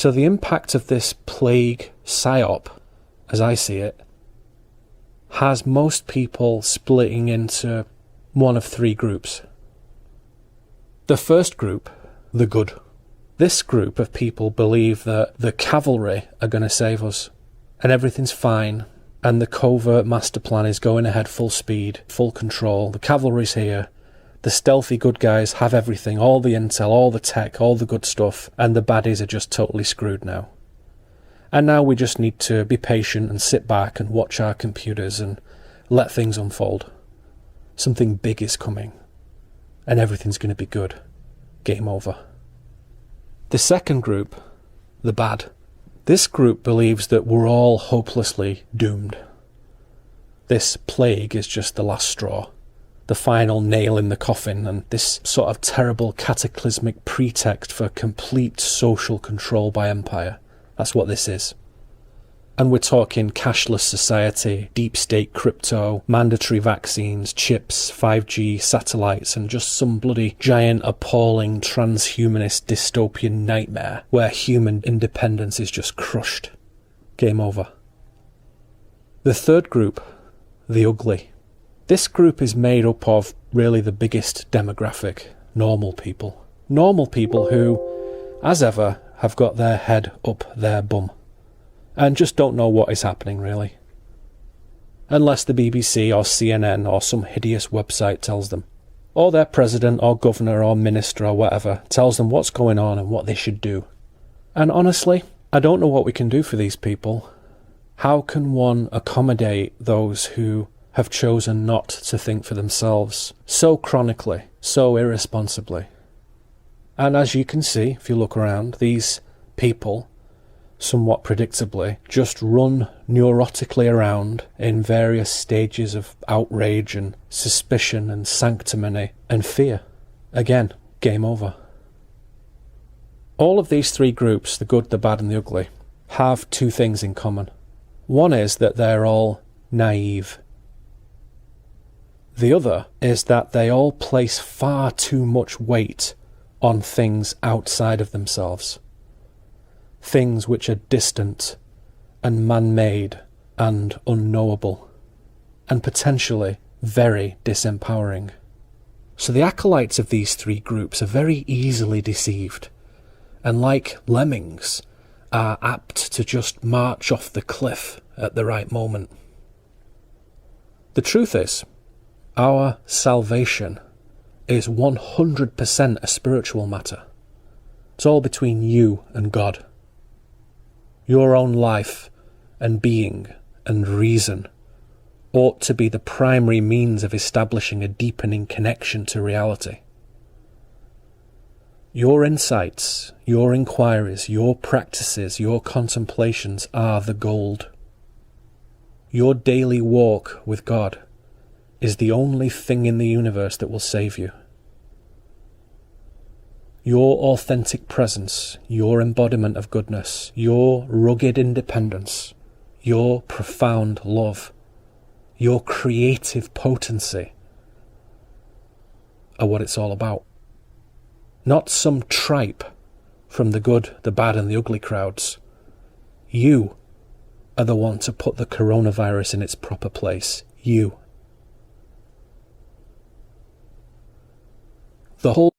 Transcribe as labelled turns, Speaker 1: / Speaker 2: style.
Speaker 1: So the impact of this plague psyop, as I see it, has most people splitting into one of three groups. The first group, the good. This group of people believe that the cavalry are going to save us, and everything's fine, and the covert master plan is going ahead full speed, full control. The cavalry's here. The stealthy good guys have everything, all the intel, all the tech, all the good stuff, and the baddies are just totally screwed now. And now we just need to be patient and sit back and watch our computers and let things unfold. Something big is coming, and everything's going to be good. Game over. The second group, the bad. This group believes that we're all hopelessly doomed. This plague is just the last straw, the final nail in the coffin, and this sort of terrible cataclysmic pretext for complete social control by empire. That's what this is. And we're talking cashless society, deep state crypto, mandatory vaccines, chips, 5G, satellites, and just some bloody giant appalling transhumanist dystopian nightmare where human independence is just crushed. Game over. The third group, the ugly. This group is made up of really the biggest demographic, normal people. Normal people who, as ever, have got their head up their bum and just don't know what is happening, really. Unless the BBC or CNN or some hideous website tells them, or their president or governor or minister or whatever tells them what's going on and what they should do. And honestly, I don't know what we can do for these people. How can one accommodate those who have chosen not to think for themselves so chronically, so irresponsibly? And as you can see, if you look around, these people, somewhat predictably, just run neurotically around in various stages of outrage and suspicion and sanctimony and fear. Again, game over. All of these three groups, the good, the bad and the ugly, have two things in common. One is that they're all naive. The other is that they all place far too much weight on things outside of themselves. Things which are distant and man-made and unknowable, and potentially very disempowering. So the acolytes of these three groups are very easily deceived, and like lemmings, are apt to just march off the cliff at the right moment. The truth is, our salvation is 100% a spiritual matter. It's all between you and God. Your own life and being and reason ought to be the primary means of establishing a deepening connection to reality. Your insights, your inquiries, your practices, your contemplations are the gold. Your daily walk with God is the only thing in the universe that will save you. Your authentic presence, your embodiment of goodness, your rugged independence, your profound love, your creative potency are what it's all about. Not some tripe from the good, the bad and the ugly crowds. You are the one to put the coronavirus in its proper place. You. The whole